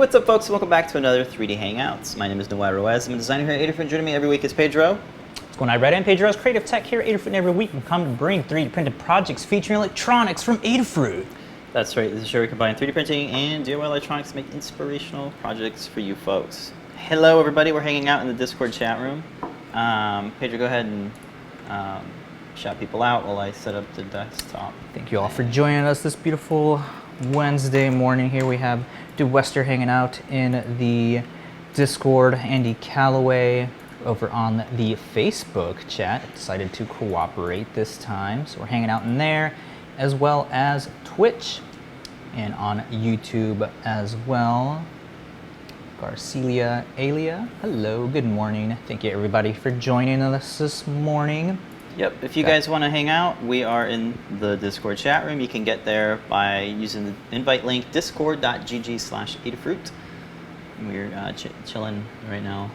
what's up, folks? Welcome back to another 3D Hangouts. My name is Noah Ruiz. I'm a designer here at Adafruit. Joining me every week is Pedro. What's going on, Red? I'm Pedro's Creative Tech here at Adafruit, and every week we come to bring 3D printed projects featuring electronics from Adafruit. That's right. This is a show where we combine 3D printing and DIY electronics to make inspirational projects for you folks. Hello, everybody. We're hanging out in the Discord chat room. Pedro, go ahead and shout people out while I set up the desktop. Thank you all for joining us this beautiful Wednesday morning. Here we have Wester hanging out in the Discord, Andy Calloway over on the Facebook chat decided to cooperate this time, so we're hanging out in there, as well as Twitch and on YouTube as well. Garcelia Alia, hello, good morning. Thank you everybody for joining us this morning. Yep, if you guys want to hang out, we are in the Discord chat room. You can get there by using the invite link, discord.gg/Adafruit. We're chilling right now.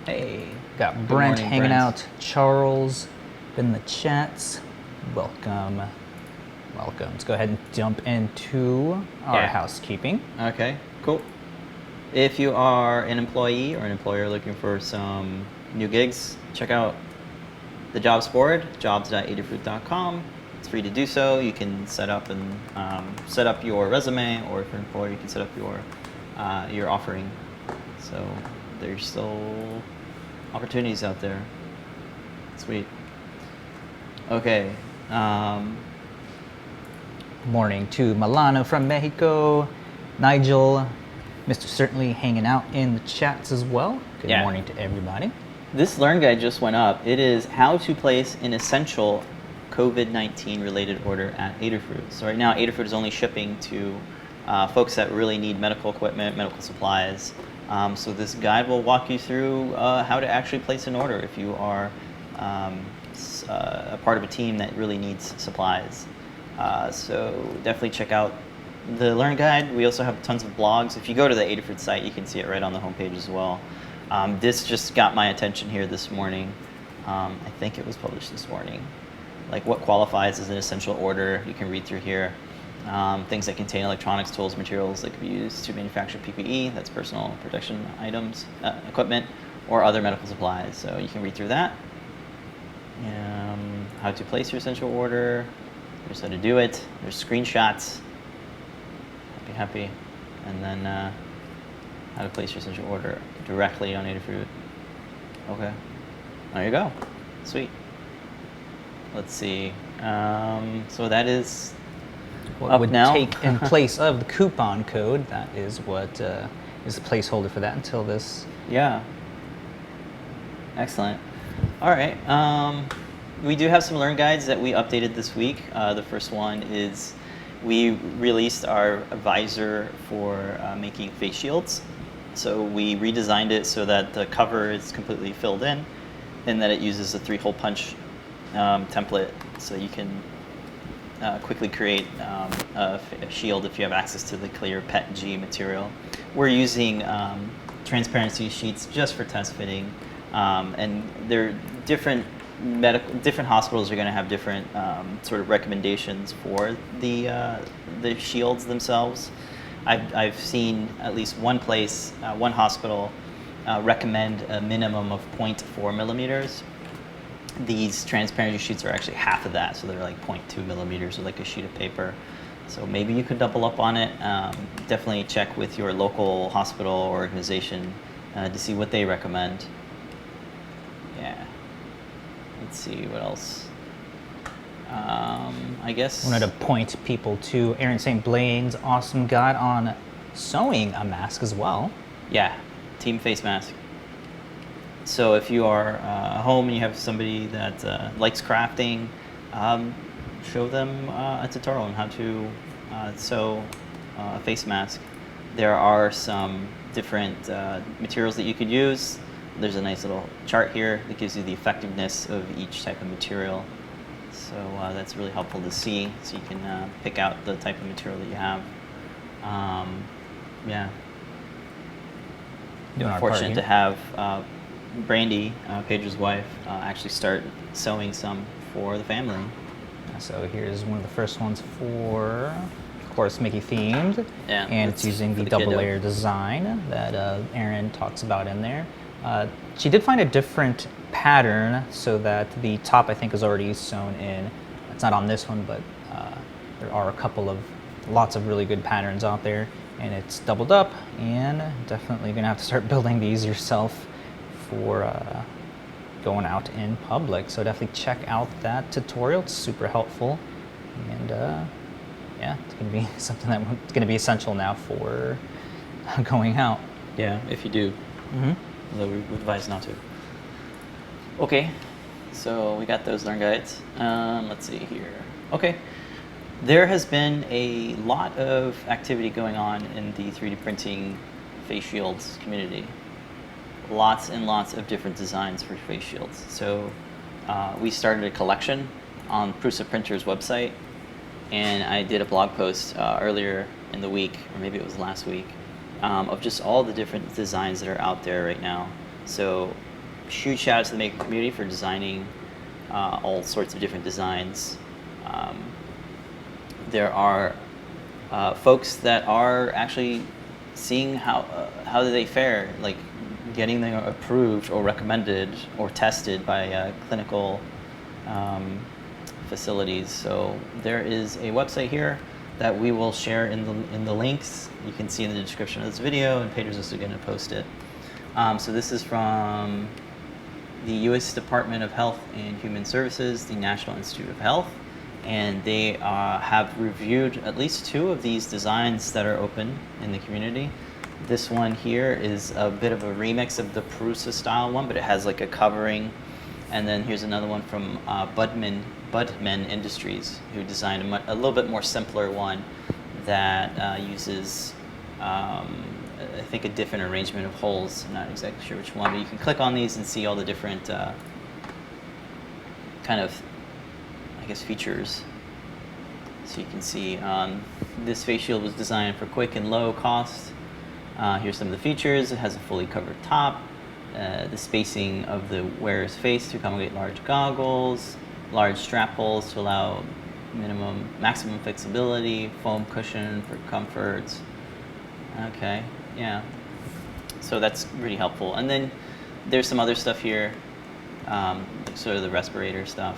Hey, got Brent morning, hanging Brent. out, Charles in the chats. Welcome. Welcome. Let's go ahead and jump into our housekeeping. Okay, cool. If you are an employee or an employer looking for some new gigs, check out the jobs board, jobs.adafruit.com. It's free to do so. You can set up your resume, or if you're an employer, you can set up your offering. So there's still opportunities out there. Sweet. Okay. Morning to Milano from Mexico, Nigel, Mr. Certainly hanging out in the chats as well. Good morning to everybody. This Learn Guide just went up. It is how to place an essential COVID-19 related order at Adafruit. So right now, Adafruit is only shipping to folks that really need medical equipment, medical supplies. So this guide will walk you through how to actually place an order if you are a part of a team that really needs supplies. So definitely check out the Learn Guide. We also have tons of blogs. If you go to the Adafruit site, you can see it right on the homepage as well. This just got my attention here this morning. I think it was published this morning. Like what qualifies as an essential order, you can read through here. Things that contain electronics, tools, materials that could be used to manufacture PPE, that's personal protection items, equipment, or other medical supplies. So you can read through that. How to place your essential order, there's how to do it, there's screenshots, happy. And then how to place your essential order directly on Adafruit. Okay, there you go. Sweet. Let's see. So that is what up would now. take in place of the coupon code. That is what is the placeholder for that until this. Yeah. Excellent. All right. We do have some Learn Guides that we updated this week. The first one is we released our visor for making face shields. So we redesigned it so that the cover is completely filled in and that it uses a 3-hole punch template, so you can quickly create a shield if you have access to the clear PETG material. We're using transparency sheets just for test fitting, and they're different hospitals are going to have different sort of recommendations for the shields themselves. I've seen at least one place, one hospital, recommend a minimum of 0.4 millimeters. These transparency sheets are actually half of that, so they're like 0.2 millimeters, or like a sheet of paper. So maybe you could double up on it. Definitely check with your local hospital or organization to see what they recommend. Yeah. Let's see what else. I guess I wanted to point people to Aaron St. Blaine's awesome guide on sewing a mask as well. Yeah, team face mask. So if you are home and you have somebody that likes crafting, show them a tutorial on how to sew a face mask. There are some different materials that you could use. There's a nice little chart here that gives you the effectiveness of each type of material. So that's really helpful to see, so you can pick out the type of material that you have. Yeah. Doing our Fortunate part to here. have Brandy, Pedro's wife, actually start sewing some for the family. So here's one of the first ones for course, Mickey themed, Yeah, and it's using for the the double kiddo. layer design that Erin talks about in there. She did find a different pattern so that the top, I think, is already sewn in. It's not on this one, but there are lots of really good patterns out there, and it's doubled up, and definitely gonna have to start building these yourself for going out in public. So definitely check out that tutorial. It's super helpful, and yeah, it's gonna be something that's gonna be essential now for going out. Yeah, if you do. Although we would advise not to. Okay, so we got those learn guides. Let's see here. Okay, there has been a lot of activity going on in the 3D printing face shields community. Lots and lots of different designs for face shields. So we started a collection on Prusa Printer's website, and I did a blog post earlier in the week, or maybe it was last week, of just all the different designs that are out there right now. So huge shout out to the maker community for designing all sorts of different designs. There are folks that are actually seeing how do they fare, like getting them approved or recommended or tested by clinical facilities. So there is a website here that we will share in the links. You can see in the description of this video, and Pedro's also going to post it. So this is from the U.S. Department of Health and Human Services, the National Institute of Health, and they have reviewed at least 2 of these designs that are open in the community. This one here is a bit of a remix of the Prusa style one, but it has like a covering. And then here's another one from Budman Industries, who designed a little bit more simpler one that uses, I think, a different arrangement of holes. I'm not exactly sure which one, but you can click on these and see all the different kind of, I guess, features. So you can see this face shield was designed for quick and low cost. Here's some of the features. It has a fully covered top, the spacing of the wearer's face to accommodate large goggles, large strap holes to allow maximum flexibility, foam cushion for comfort. Okay, yeah. So that's really helpful. And then there's some other stuff here, sort of the respirator stuff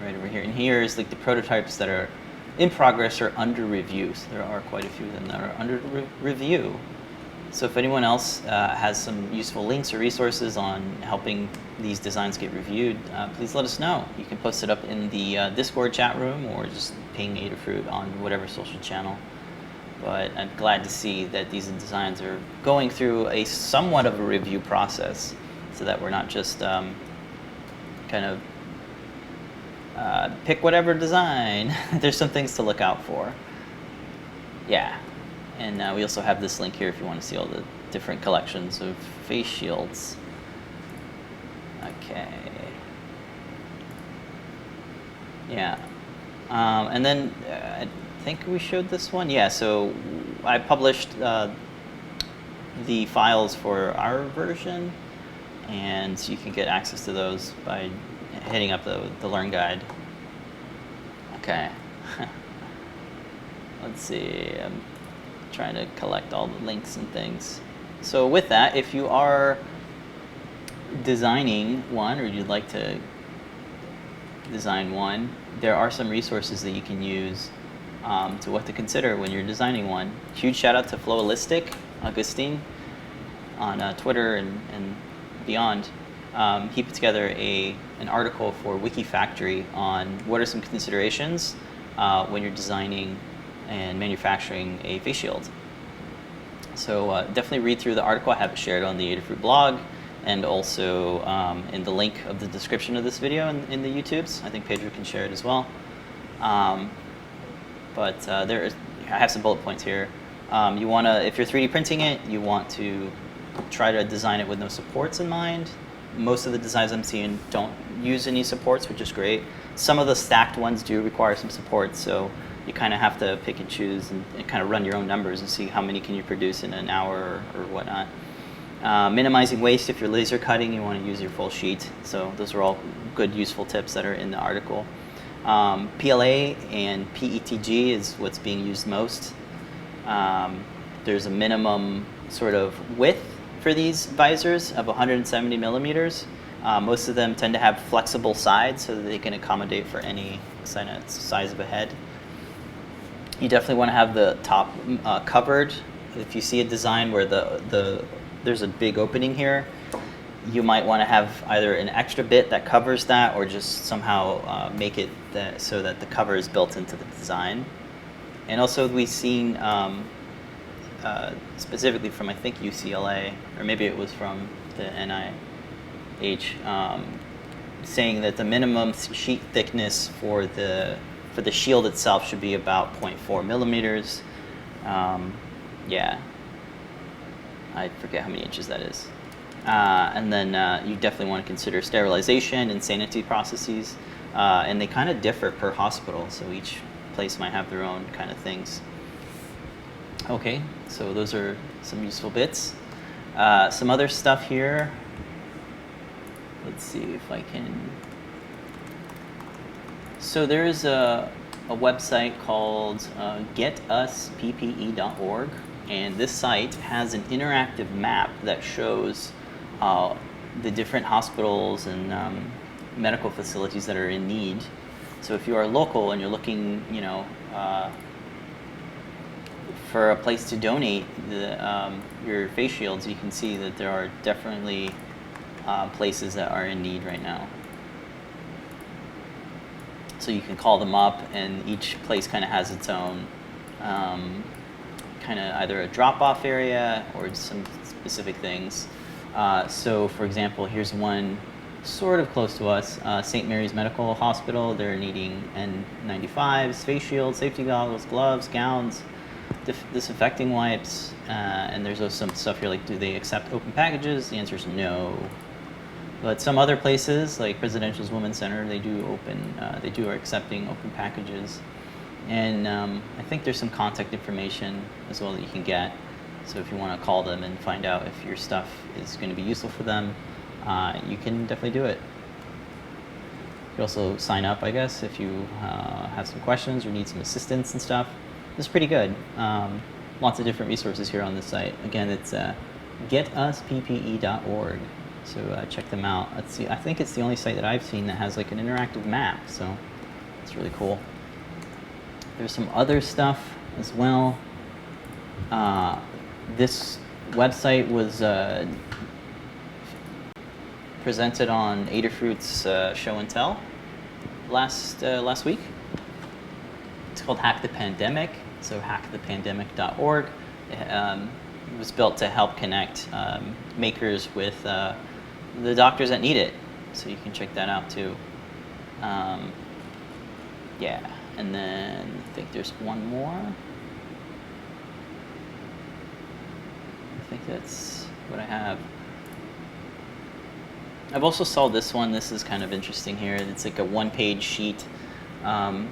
right over here. And here is like the prototypes that are in progress or under review. So there are quite a few of them that are under review. So if anyone else has some useful links or resources on helping these designs get reviewed, please let us know. You can post it up in the Discord chat room, or just ping Adafruit on whatever social channel. But I'm glad to see that these designs are going through a somewhat of a review process, so that we're not just kind of pick whatever design. There's some things to look out for. Yeah. And we also have this link here if you want to see all the different collections of face shields. Okay. Yeah. And then I think we showed this one. Yeah, so I published the files for our version, and you can get access to those by hitting up the Learn Guide. Okay. Let's see. I'm trying to collect all the links and things. So with that, if you are designing one, or you'd like to design one, there are some resources that you can use to what to consider when you're designing one. Huge shout out to Flowalistic, Augustine, on Twitter and beyond. He put together an article for Wikifactory on what are some considerations when you're designing and manufacturing a face shield. So definitely read through the article. I have it shared on the Adafruit blog, and also in the link of the description of this video in the YouTubes. I think Pedro can share it as well. But I have some bullet points here. You want to, if you're 3D printing it, you want to try to design it with no supports in mind. Most of the designs I'm seeing don't use any supports, which is great. Some of the stacked ones do require some supports, so you kind of have to pick and choose and kind of run your own numbers and see how many can you produce in an hour or whatnot. Minimizing waste. If you're laser cutting, you want to use your full sheet. So those are all good, useful tips that are in the article. PLA and PETG is what's being used most. There's a minimum sort of width for these visors of 170 millimeters. Most of them tend to have flexible sides so that they can accommodate for any size of a head. You definitely want to have the top covered. If you see a design where there's a big opening here, you might want to have either an extra bit that covers that, or just somehow make it so that the cover is built into the design. And also we've seen, specifically from I think UCLA, or maybe it was from the NIH, saying that the minimum sheet thickness for the shield itself should be about 0.4 millimeters. Yeah, I forget how many inches that is. And then you definitely want to consider sterilization and sanitary processes. And they kind of differ per hospital, so each place might have their own kind of things. Okay, so those are some useful bits. Some other stuff here. Let's see if I can. So there's a website called getusppe.org, and this site has an interactive map that shows the different hospitals and medical facilities that are in need. So if you are local and you're looking, for a place to donate your face shields, you can see that there are definitely places that are in need right now. So you can call them up, and each place kind of has its own kind of either a drop-off area or some specific things. So for example, here's one sort of close to us, St. Mary's Medical Hospital. They're needing N95s, face shields, safety goggles, gloves, gowns, disinfecting wipes, and there's also some stuff here like, do they accept open packages? The answer is no. But some other places, like Presidential's Women's Center, they are accepting open packages. And I think there's some contact information as well that you can get. So if you want to call them and find out if your stuff is going to be useful for them, you can definitely do it. You can also sign up, I guess, if you have some questions or need some assistance and stuff. It's pretty good. Lots of different resources here on this site. Again, it's getusppe.org. So check them out. Let's see. I think it's the only site that I've seen that has like an interactive map. So it's really cool. There's some other stuff as well. This website was presented on Adafruit's show and tell last week. It's called Hack the Pandemic. So hackthepandemic.org. It was built to help connect makers with the doctors that need it. So you can check that out too. Yeah, and then I think there's one more. I think that's what I have. I've also saw this one. This is kind of interesting here. It's like a one-page sheet of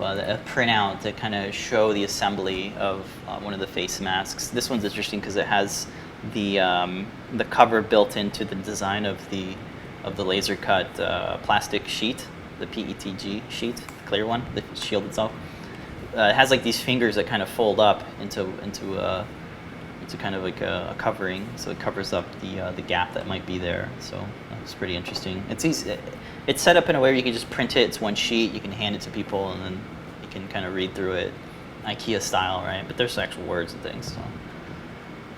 a printout to kind of show the assembly of one of the face masks. This one's interesting because it has the cover built into the design of the laser cut plastic sheet, the PETG sheet, the clear one, the shield itself. It has like these fingers that kind of fold up into kind of like a covering, so it covers up the gap that might be there. So it's pretty interesting. It's easy. It's set up in a way where you can just print it. It's one sheet. You can hand it to people, and then you can kind of read through it, IKEA style, right? But there's actual words and things. So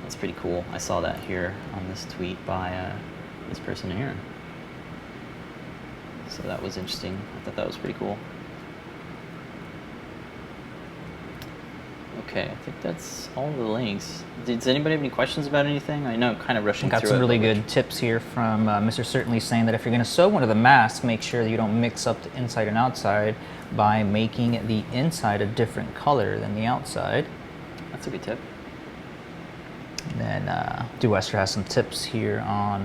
that's pretty cool. I saw that here on this tweet by this person here. So that was interesting. I thought that was pretty cool. Okay, I think that's all the links. Does anybody have any questions about anything? I know I'm kind of rushing through it. Got some really good tips here from Mr. Certainly, saying that if you're going to sew one of the masks, make sure that you don't mix up the inside and outside by making the inside a different color than the outside. That's a good tip. And then DeWester has some tips here on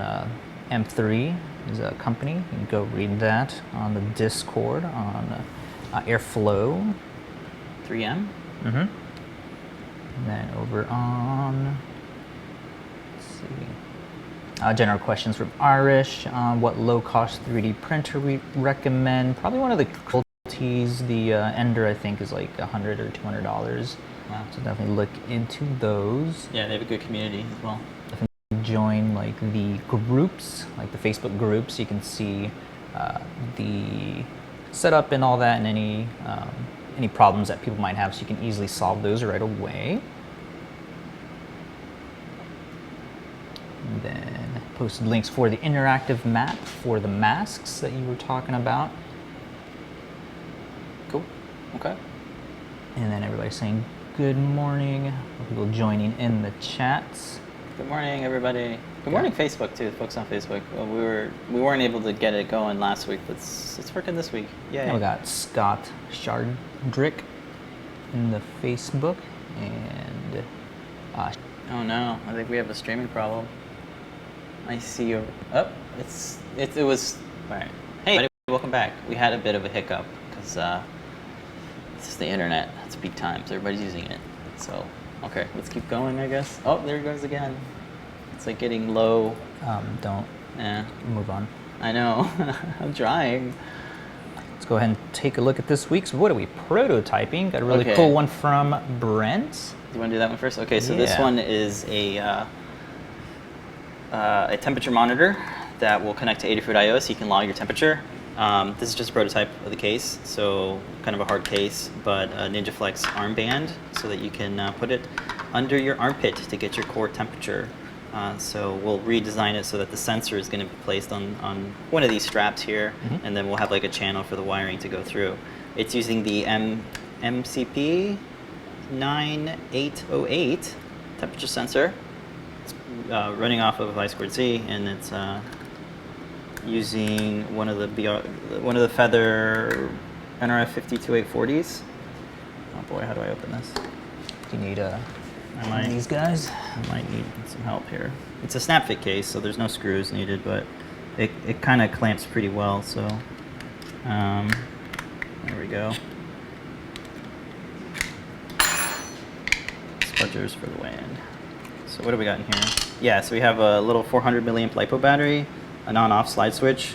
M3 is a company. You can go read that on the Discord on Airflow. 3M? Mm-hmm. And then over on, let's see, General questions from Irish. What low-cost 3D printer we recommend? Probably one of the difficulties. The Ender, I think, is like $100 or $200. Wow. So definitely look into those. Yeah, they have a good community as well. Definitely join like the groups, like the Facebook groups. You can see the setup and all that, and any problems that people might have, so you can easily solve those right away. And then posted links for the interactive map for the masks that you were talking about. Cool. Okay. And then everybody saying good morning. People joining in the chats. Good morning, everybody. Good morning, Facebook too. Folks on Facebook. Well, we weren't able to get it going last week, but it's working this week. Yay. And we got Scott Shardrick in the Facebook, and oh no, I think we have a streaming problem. I see your. Oh, it was. All right. Hey, everybody, welcome back. We had a bit of a hiccup because it's just the internet. It's peak times. Everybody's using it. So, okay, let's keep going, I guess. Oh, there it goes again. It's like getting low. don't move on. I know. I'm trying. Let's go ahead and take a look at this week's. What are we prototyping? Got a really cool one from Brent. Do you want to do that one first? Okay, so this one is a temperature monitor that will connect to Adafruit I/O, so you can log your temperature. This is just a prototype of the case, so kind of a hard case, but a NinjaFlex armband so that you can put it under your armpit to get your core temperature. So we'll redesign it so that the sensor is going to be placed on one of these straps here, and then we'll have like a channel for the wiring to go through. It's using the MCP 9808 temperature sensor. It's running off of I2C, and it's using one of the Feather NRF 52840s. Oh boy, how do I open this? Do you need one of these guys? I might need some help here. It's a snap fit case, so there's no screws needed, but it kind of clamps pretty well. So there we go. Spudgers for the land. So what do we got in here? Yeah, so we have a little 400 milliamp LiPo battery, an on-off slide switch,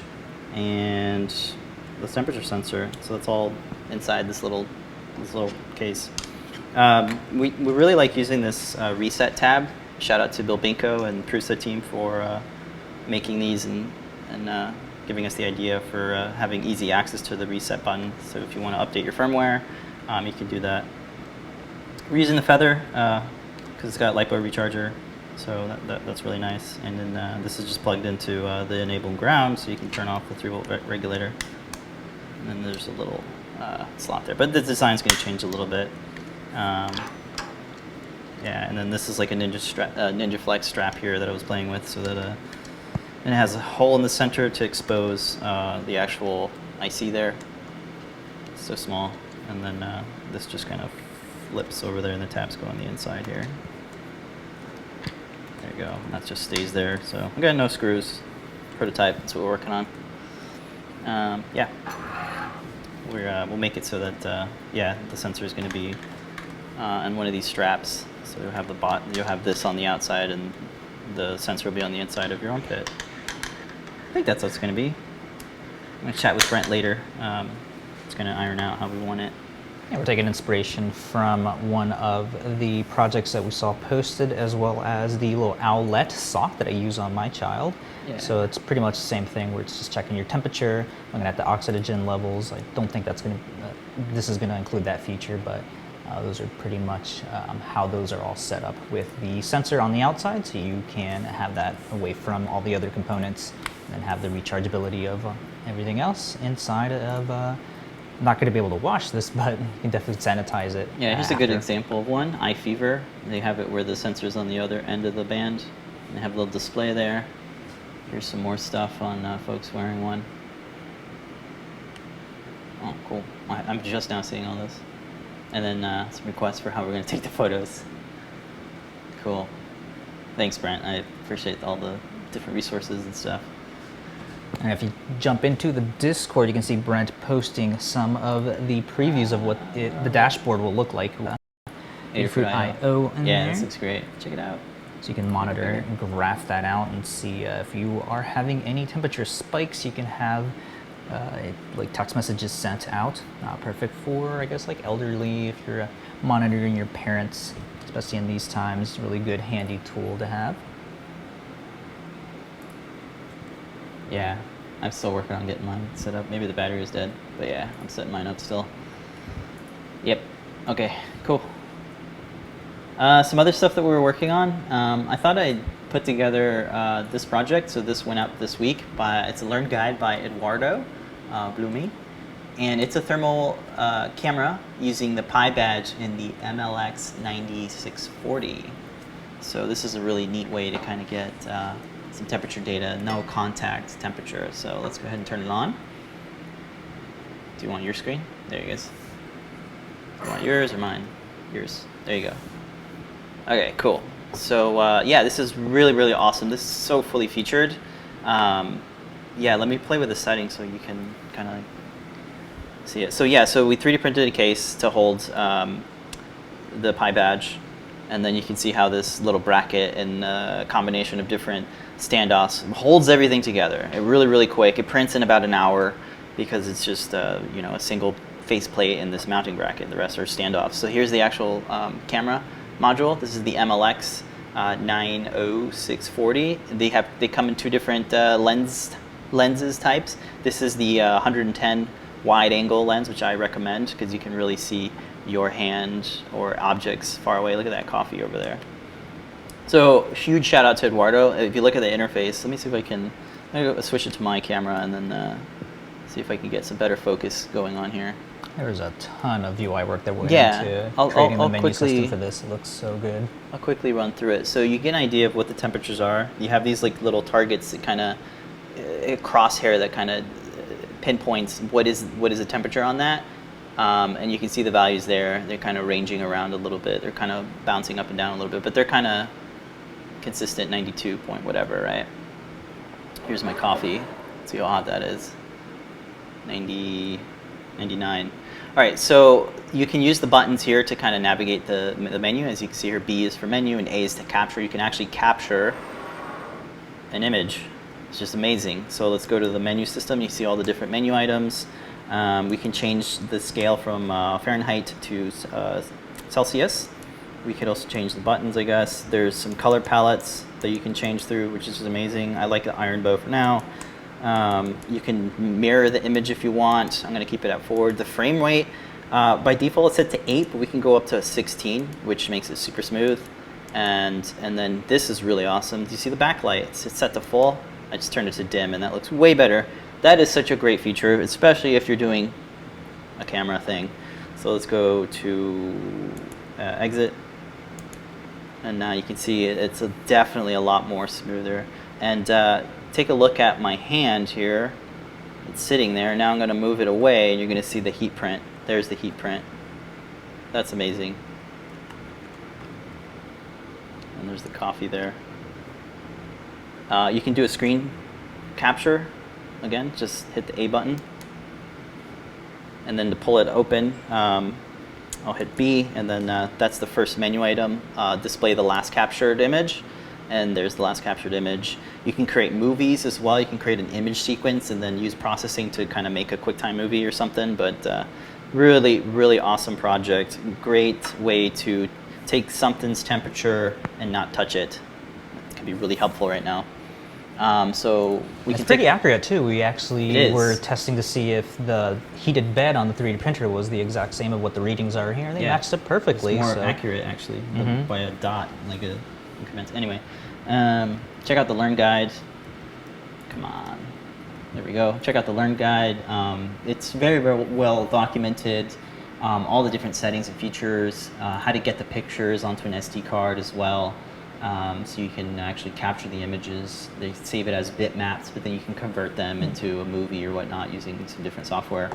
and the temperature sensor. So that's all inside this little case. We really like using this reset tab. Shout out to Bill Binko and Prusa team for making these and giving us the idea for having easy access to the reset button. So if you want to update your firmware, you can do that. We're using the Feather because it's got LiPo recharger, so that's really nice. And then this is just plugged into the enable and ground, so you can turn off the 3-volt regulator. And then there's a little slot there, but the design's going to change a little bit. Yeah, and then this is like a NinjaFlex strap here that I was playing with, so that and it has a hole in the center to expose the actual IC there. It's so small, and then this just kind of flips over there, and the tabs go on the inside here. There you go. And that just stays there. So we got no screws. Prototype. That's what we're working on. Yeah, we'll make it so that yeah, the sensor is going to be on one of these straps. So you'll have you'll have this on the outside, and the sensor will be on the inside of your armpit. I think that's what it's going to be. I'm going to chat with Brent later. It's going to iron out how we want it. Yeah, we're taking inspiration from one of the projects that we saw posted, as well as the little owlet sock that I use on my child. Yeah. So it's pretty much the same thing, where it's just checking your temperature, looking at the oxygen levels. I don't think that's going to, this is going to include that feature, but those are pretty much how those are all set up with the sensor on the outside, so you can have that away from all the other components, and have the rechargeability of everything else inside of. I'm not going to be able to wash this, but you can definitely sanitize it. Yeah, here's a good example of one. Eye Fever. They have it where the sensor's on the other end of the band. And they have a little display there. Here's some more stuff on folks wearing one. Oh, cool. I'm just now seeing all this. And then some requests for how we're going to take the photos. Cool. Thanks, Brent. I appreciate all the different resources and stuff. And if you jump into the Discord, you can see Brent posting some of the previews of what the dashboard will look like. Adafruit I/O in there. Yeah, this looks great. Check it out. So you can monitor and graph that out and see if you are having any temperature spikes. You can have like text messages sent out. Perfect for, I guess, like elderly, if you're monitoring your parents, especially in these times. Really good, handy tool to have. Yeah, I'm still working on getting mine set up. Maybe the battery is dead, but yeah, I'm setting mine up still. Yep. Okay, cool. Some other stuff that we were working on. I thought I'd put together this project. So this went up this week. It's a learned guide by Eduardo Blumi. And it's a thermal camera using the PyBadge in the MLX 9640. So this is a really neat way to kind of get some temperature data, no contact temperature. So let's go ahead and turn it on. Do you want your screen? There you go. Do you want yours or mine? Yours. There you go. Okay, cool. So yeah, this is really, really awesome. This is so fully featured. Yeah, let me play with the settings so you can kind of see it. So yeah, so we 3D printed a case to hold the PyBadge, and then you can see how this little bracket and combination of different standoffs holds everything together. It really, really quick. It prints in about an hour because it's just you know, a single faceplate in this mounting bracket. The rest are standoffs. So here's the actual camera module. This is the MLX 90640. They come in two different lenses types. This is the 110 wide angle lens, which I recommend because you can really see your hand or objects far away. Look at that coffee over there. So huge shout out to Eduardo. If you look at the interface, let me see if I can switch it to my camera and then see if I can get some better focus going on here. There's a ton of UI work that went into creating the menu system for this. It looks so good. I'll quickly run through it. So you get an idea of what the temperatures are. You have these like little targets that kind of crosshair that kind of pinpoints what is the temperature on that. And you can see the values there. They're kind of ranging around a little bit. They're kind of bouncing up and down a little bit, but they're kind of consistent 92 point whatever, right? Here's my coffee. See how hot that is. 90, 99. All right, so you can use the buttons here to kind of navigate the menu. As you can see here, B is for menu and A is to capture. You can actually capture an image. It's just amazing. So let's go to the menu system. You see all the different menu items. We can change the scale from Fahrenheit to Celsius. We could also change the buttons, I guess. There's some color palettes that you can change through, which is amazing. I like the iron bow for now. You can mirror the image if you want. I'm going to keep it at forward. The frame rate, by default, it's set to 8, but we can go up to 16, which makes it super smooth. And then this is really awesome. Do you see the backlight? It's set to full. I just turned it to dim, and that looks way better. That is such a great feature, especially if you're doing a camera thing. So let's go to exit. And now you can see it's definitely a lot more smoother. And take a look at my hand here. It's sitting there. Now I'm going to move it away, and you're going to see the heat print. There's the heat print. That's amazing. And there's the coffee there. You can do a screen capture. Again, just hit the A button. And then to pull it open, I'll hit B, and then that's the first menu item. Display the last captured image. And there's the last captured image. You can create movies as well. You can create an image sequence and then use processing to kind of make a QuickTime movie or something. But really, really awesome project. Great way to take something's temperature and not touch it. It can be really helpful right now. So it's pretty accurate too. We actually were testing to see if the heated bed on the 3D printer was the exact same of what the readings are here. They matched up perfectly. It's more accurate actually, by a dot, like a increment. Anyway, check out the Learn Guide. Come on, there we go. Check out the Learn Guide. It's very, very well documented. All the different settings and features, how to get the pictures onto an SD card as well. So you can actually capture the images. They save it as bitmaps, but then you can convert them into a movie or whatnot using some different software.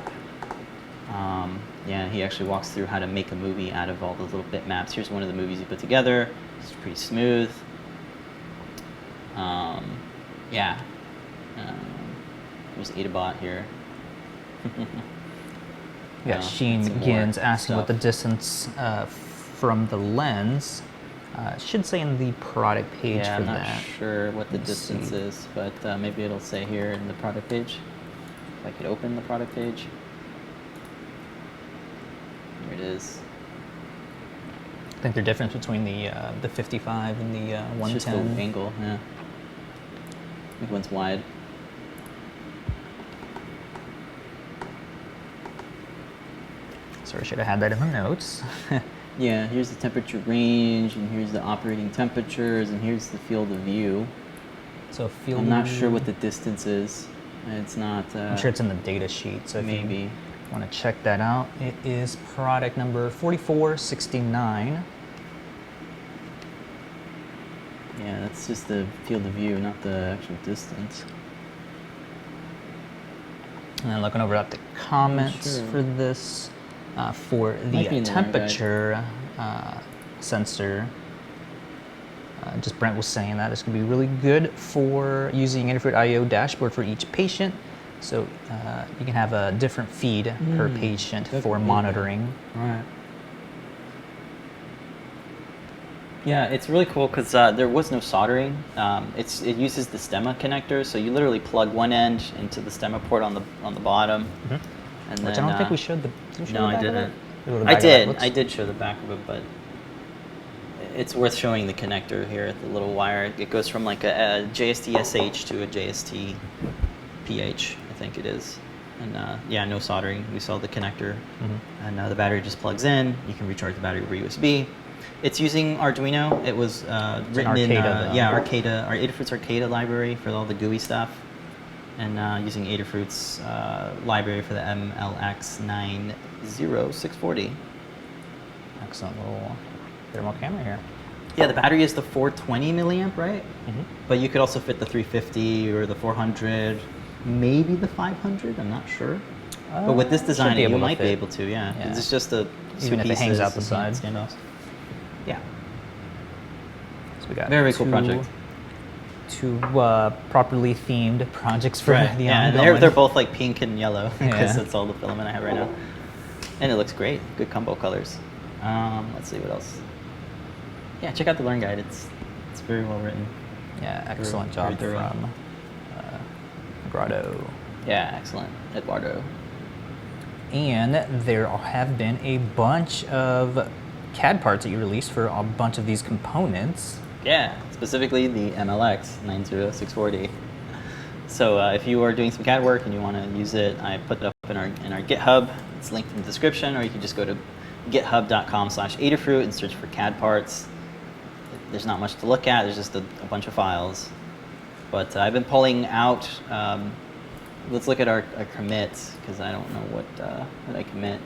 Yeah, he actually walks through how to make a movie out of all those little bitmaps. Here's one of the movies he put together. It's pretty smooth. Yeah. There's Adabot here. Yeah, Sheen begins asking what the distance from the lens It should say in the product page Yeah, for I'm not that. sure what the Let's distance see. is, but maybe it'll say here in the product page. If I could open the product page. Here it is. I think the difference between the 55 and the It's just the 110. angle, yeah. I think one's wide. Sorry, I should have had that in the notes. Yeah, here's the temperature range, and here's the operating temperatures, and here's the field of view. So field. I'm not sure what the distance is. It's not. I'm sure it's in the data sheet. So if maybe. you want to check that out, it is product number 4469. Yeah, that's just the field of view, not the actual distance. And then looking over at the comments Sure. for this, for Might be the in the learn guide. temperature sensor, just Brent was saying that it's going to be really good for using Adafruit IO dashboard for each patient. So you can have a different feed per patient for different feed. monitoring. Right. Yeah, it's really cool because there was no soldering. It uses the stemma connector, so you literally plug one end into the stemma port on the bottom, and Which then I don't think we showed the. Did we show no, the I back of didn't. it? Or the I back of did. that? Let's- I did show the back of it, but it's worth showing the connector here, the little wire. It goes from like a JST SH to a JST PH, I think it is. And yeah, no soldering. We saw the connector, and the battery just plugs in. You can recharge the battery over USB. It's using Arduino. It was written in Arcada, though. Arcada, our Adafruit's Arcada library for all the GUI stuff, and using Adafruit's library for the MLX 90640. Excellent little thermal camera here. Yeah, the battery is the 420 milliamp, right? But you could also fit the 350 or the 400, maybe the 500. I'm not sure. But with this Should design, be you able to might be fit. able to. Yeah, Yeah. it's just a Even if it hangs out the side. standoffs. Yeah, So we got very cool two- project. Two properly themed projects for Right. the Yeah, and ongoing. they're both like pink and yellow because Yeah. that's all the filament I have right now, and it looks great. Good combo colors. Let's see what else. Yeah, check out the Learn Guide. It's very well written. Yeah, excellent Very job thorough. from Grotto. Yeah, excellent, Eduardo. And there have been a bunch of CAD parts that you released for a bunch of these components. Yeah, specifically the MLX 90640. So if you are doing some CAD work and you want to use it, I put it up in our GitHub. It's linked in the description, or you can just go to github.com/Adafruit and search for CAD parts. There's not much to look at. There's just a bunch of files. But I've been pulling out. Let's look at our commits, because I don't know what I commit.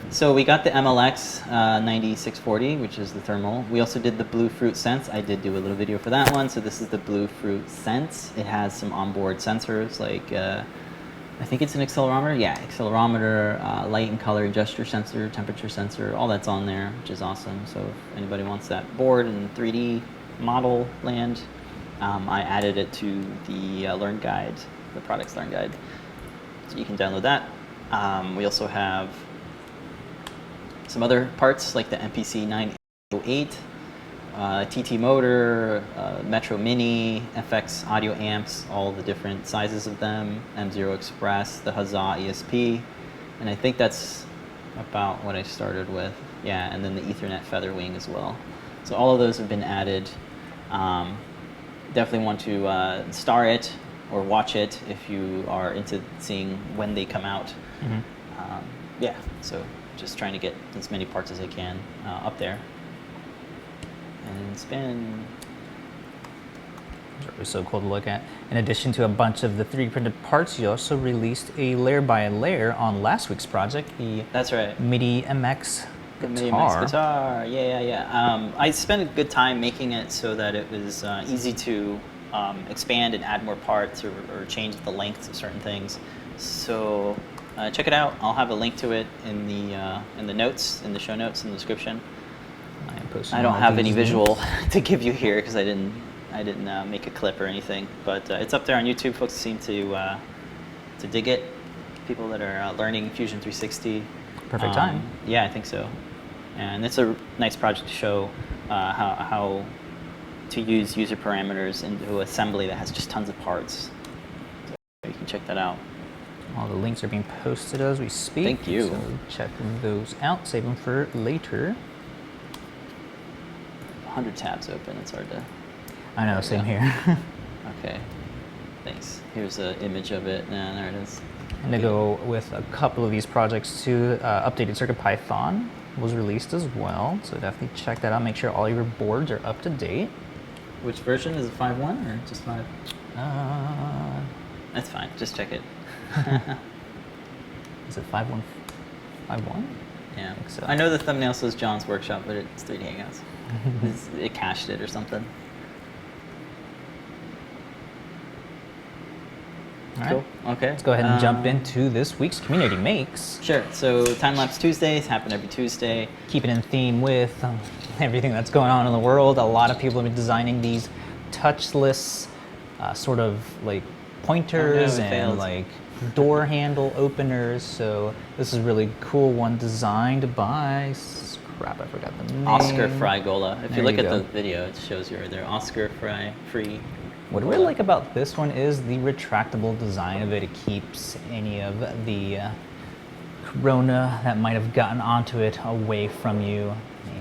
So we got the MLX 9640, which is the thermal. We also did the Blue Fruit Sense. I did do a little video for that one. So this is the Blue Fruit Sense. It has some onboard sensors, like I think it's an accelerometer. Yeah, accelerometer, light and color gesture sensor, temperature sensor, all that's on there, which is awesome. So if anybody wants that board in 3D model land, I added it to the Learn Guide, the products Learn Guide. So you can download that. We also have some other parts like the MPC 908, TT motor, Metro Mini, FX audio amps, all the different sizes of them, M0 Express, the Huzzah ESP, and I think that's about what I started with. Yeah, and then the Ethernet Featherwing as well. So all of those have been added. Definitely want to star it or watch it if you are into seeing when they come out. Yeah, so just trying to get as many parts as I can up there. And spin. It was so cool to look at. In addition to a bunch of the 3D printed parts, you also released a layer by layer on last week's project, the That's right. MIDI MX The guitar. MIDI Max guitar. Yeah. I spent a good time making it so that it was easy to expand and add more parts or change the lengths of certain things. So check it out. I'll have a link to it in the notes, in the show notes, in the description. I don't have any visual to give you here because I didn't make a clip or anything. But it's up there on YouTube. Folks seem to dig it. People that are learning Fusion 360. Perfect time. Yeah, I think so. And it's a nice project to show how to use user parameters into assembly that has just tons of parts. So you can check that out. All the links are being posted as we speak. Thank you. So check those out. Save them for later. 100 tabs open. It's hard to. I know. Same here. Okay. Thanks. Here's an image of it. Nah, there it is. And to go with a couple of these projects too, updated CircuitPython was released as well. So definitely check that out. Make sure all your boards are up to date. Which version? Is it 5.1 or just 5? That's fine. Just check it. Is it 5.1? 5.1? Yeah. I think so. I know the thumbnail says John's Workshop, but it's 3D Hangouts. It cached it or something. All right. Cool. Okay. Let's go ahead and jump into this week's Community Makes. Sure. So Timelapse Tuesdays happen every Tuesday. Keeping in theme with everything that's going on in the world, a lot of people have been designing these touchless sort of like pointers and like door handle openers. So this is a really cool one designed by, crap, I forgot the name. Òscar Gola. If There you look you at go. the video, it shows you right there. Òscar Free. What I really like about this one is the retractable design of it. It keeps any of the corona that might have gotten onto it away from you,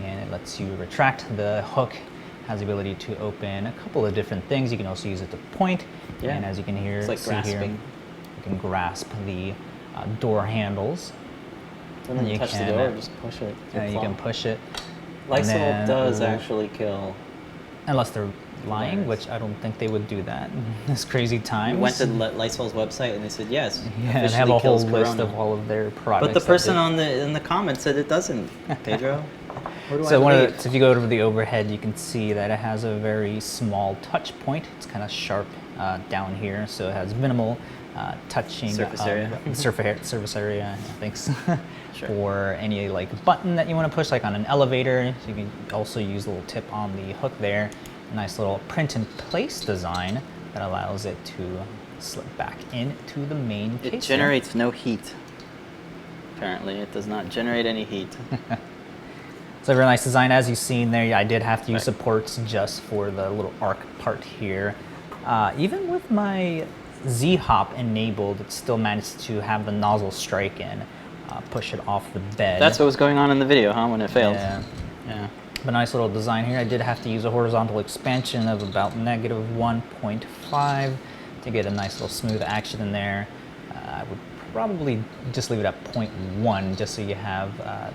and it lets you retract. The hook has the ability to open a couple of different things. You can also use it to point, and as you can hear, It's like grasping. You can grasp the door handles. And then you touch the door, just push it. You can push it. Lysol then does actually kill. Unless they're lying, which I don't think they would do that in this crazy time. We went to Lysol's website and they said yes. Yeah, and have a whole list of all of their products. But the person in the comments said it doesn't. Pedro, what do I so believe? so if you go to the overhead, you can see that it has a very small touch point. It's kind of sharp down here, so it has minimal touching Surface area. Surface area. Thanks. Sure. For any like button that you want to push, like on an elevator. So you can also use a little tip on the hook there. A nice little print in place design that allows it to slip back into the main case. It generates no heat. Apparently, it does not generate any heat. So very nice design. As you've seen there, I did have to use supports just for the little arc part here. Even with my Z-hop enabled, it still managed to have the nozzle strike in, push it off the bed. That's what was going on in the video, huh? When it failed. Yeah. But nice little design here. I did have to use a horizontal expansion of about -1.5 to get a nice little smooth action in there. I would probably just leave it at 0.1 just so you have,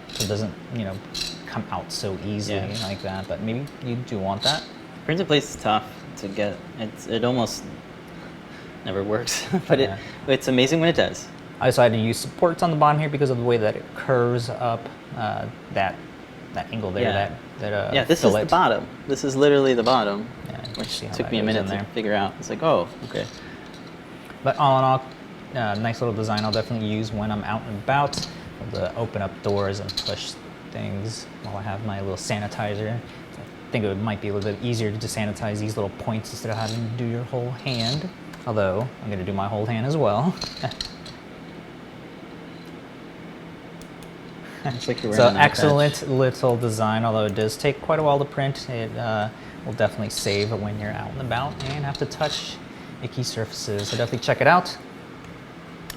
so it doesn't, come out so easily like that. But maybe you do want that. Print in place is tough to get. It almost never works, but it's amazing when it does. I also had to use supports on the bottom here because of the way that it curves up that angle there. This is the bottom. This is literally the bottom, which took me a minute to figure out. It's like, oh, okay. But all in all, nice little design. I'll definitely use when I'm out and about, to open up doors and push things while I have my little sanitizer. I think it might be a little bit easier to just sanitize these little points instead of having to do your whole hand. Although I'm going to do my whole hand as well. So excellent little design, although it does take quite a while to print. It will definitely save when you're out and about and have to touch icky surfaces. So definitely check it out.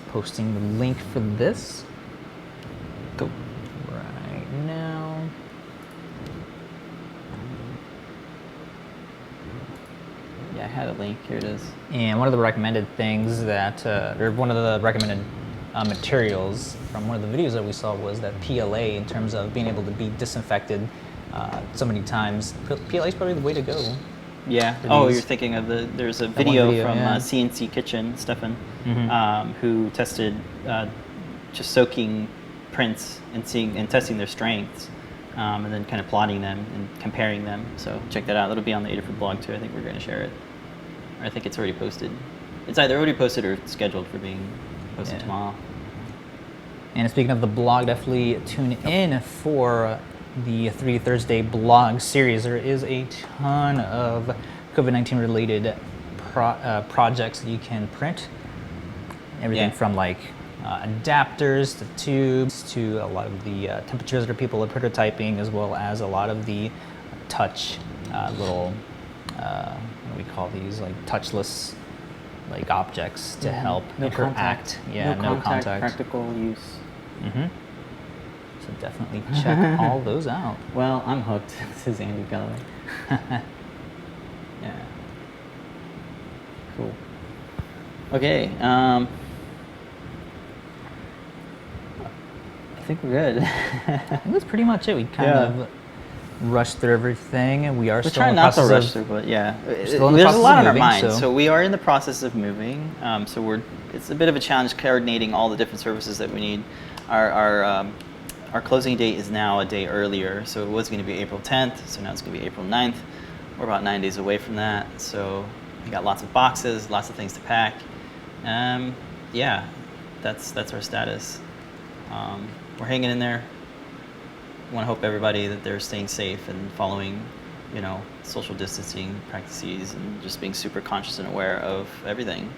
Posting the link for this. Go right now. Yeah, I had a link. Here it is. And one of the recommended things that, or one of the recommended materials from one of the videos that we saw was that PLA, in terms of being able to be disinfected so many times. PLA is probably the way to go. Yeah. Oh, you're thinking of there's a video from CNC Kitchen, Stefan, who tested just soaking prints and testing their strengths, and then kind of plotting them and comparing them. So check that out. That'll be on the Adafruit blog too. I think we're going to share it. Or I think it's already posted. It's either already posted or scheduled for being posted tomorrow. And speaking of the blog, definitely tune in for the 3 Thursday blog series. There is a ton of COVID-19 related projects that you can print. Everything from like adapters to tubes to a lot of the temperatures that people are prototyping, as well as a lot of the touch little, what do we call these, like touchless like objects to help No interact. contact. Yeah, no contact. Practical use. So definitely check all those out. Well, I'm hooked. This is Andy Galloway. Yeah. Cool. Okay. I think we're good. I think that's pretty much it. We kind of rushed through everything, and we are We're still in trying the not to process rush through, but yeah, still in the there's a process lot of on our moving, minds. so- So we are in the process of moving. So it's a bit of a challenge coordinating all the different services that we need. Our closing date is now a day earlier, so it was going to be April 10th, so now it's going to be April 9th. We're about 9 days away from that, so we got lots of boxes, lots of things to pack. Yeah, that's our status. We're hanging in there. Want to hope everybody that they're staying safe and following, social distancing practices and just being super conscious and aware of everything.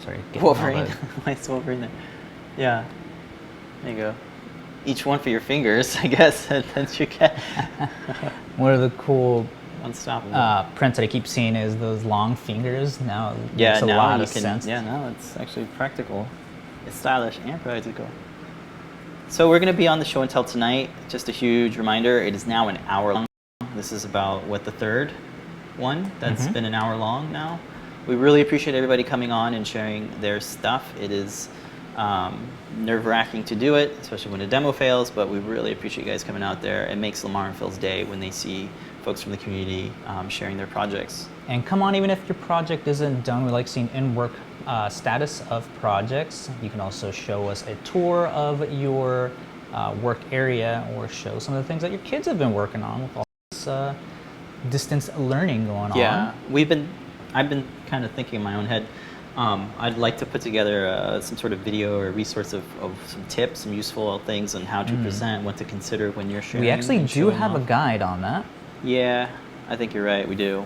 sorry. getting all Wolverine, the- nice Wolverine there. Yeah, there you go. Each one for your fingers, I guess. That's your cat. One of the cool Unstoppable. prints that I keep seeing is those long fingers. Now it Yeah, makes a now lot you of can. sense. Yeah, now it's actually practical. It's stylish and practical. So we're going to be on the show and tell tonight. Just a huge reminder: it is now an hour long. This is about the third one that's been an hour long now. We really appreciate everybody coming on and sharing their stuff. It is nerve-wracking to do it, especially when a demo fails. But we really appreciate you guys coming out there. It makes Lamar and Phil's day when they see folks from the community sharing their projects. And come on, even if your project isn't done, we like seeing in-work status of projects. You can also show us a tour of your work area or show some of the things that your kids have been working on with all this distance learning going on. Yeah, I've been kind of thinking in my own head. I'd like to put together some sort of video or resource of some tips, some useful things on how to present, what to consider when you're sharing. We actually and do showing have a off. guide on that. Yeah, I think you're right. We do.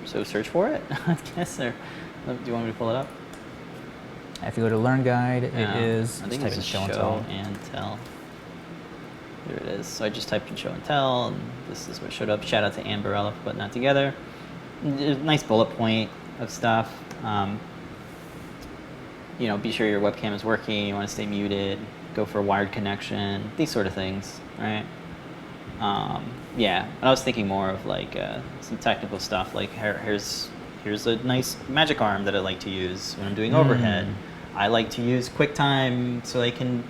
So search for it, I guess. Or do you want me to pull it up? If you go to Learn Guide, Yeah, it is. I think just it's type in show and tell. and tell. There it is. So I just typed in show and tell, and this is what showed up. Shout out to Amberella for putting that together. Nice bullet point of stuff. Be sure your webcam is working. You want to stay muted. Go for a wired connection. These sort of things, right? Yeah. I was thinking more of some technical stuff. Like here's a nice magic arm that I like to use when I'm doing overhead. I like to use QuickTime so I can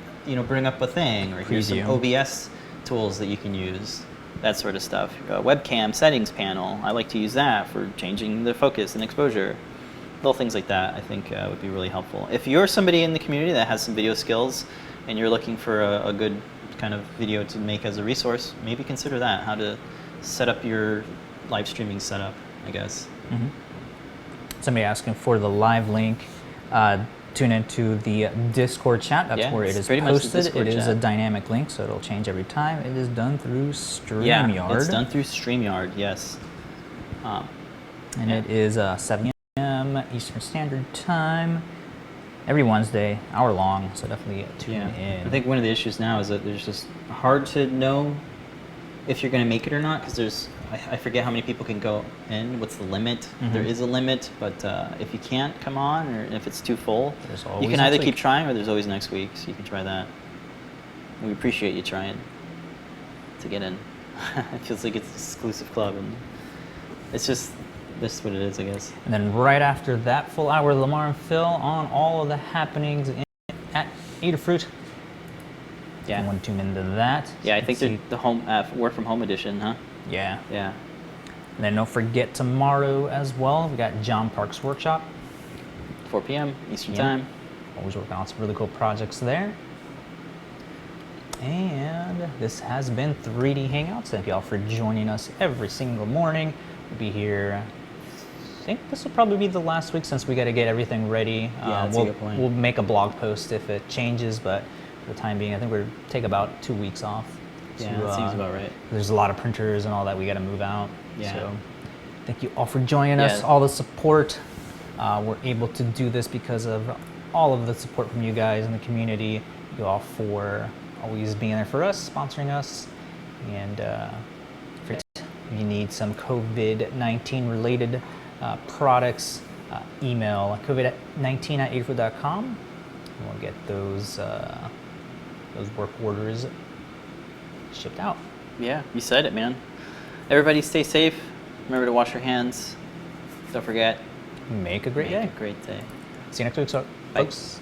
bring up a thing, or here's some Preview. OBS tools that you can use. That sort of stuff. Webcam settings panel. I like to use that for changing the focus and exposure. Little things like that I think would be really helpful. If you're somebody in the community that has some video skills and you're looking for a good kind of video to make as a resource, maybe consider that, how to set up your live streaming setup, I guess. Somebody asking for the live link. Tune into the Discord chat. That's where it it's is pretty much the posted. Discord It is chat. a dynamic link, so it'll change every time. It is done through StreamYard. Yeah, it's done through StreamYard, yes. And it is 7 p.m. Eastern Standard Time. Every Wednesday, hour long, so definitely tune in. I think one of the issues now is that there's just hard to know if you're going to make it or not, because I forget how many people can go in. What's the limit? There is a limit, but if you can't come on, or if it's too full, There's you always can next either week. keep trying, or there's always next week, so you can try that. We appreciate you trying to get in. It feels like it's an exclusive club, and it's just this is what it is, I guess. And then right after that full hour, Lamar and Phil on all of the happenings at Adafruit. Yeah. You want to tune into that. Yeah, I think See- the home work from home edition, huh? Yeah. Yeah. And then don't forget tomorrow as well, we got John Park's workshop. 4 p.m. Eastern Yeah. time. Always working on some really cool projects there. And this has been 3D Hangouts. Thank you all for joining us every single morning. We'll be here. I think this will probably be the last week since we got to get everything ready. Yeah, that's a good point. We'll make a blog post if it changes, but for the time being, I think we'll take about 2 weeks off. Yeah, that seems about right. There's a lot of printers and all that we got to move out. Yeah. So thank you all for joining us, Yeah. all the support. We're able to do this because of all of the support from you guys in the community. You all for always being there for us, sponsoring us. And if you need some COVID-19 related products, email covid19@adafruit.com, and we'll get those work orders shipped out. Yeah, you said it, man. Everybody stay safe. Remember to wash your hands. Don't forget. Make a great day. Make a great day. See you next week, folks.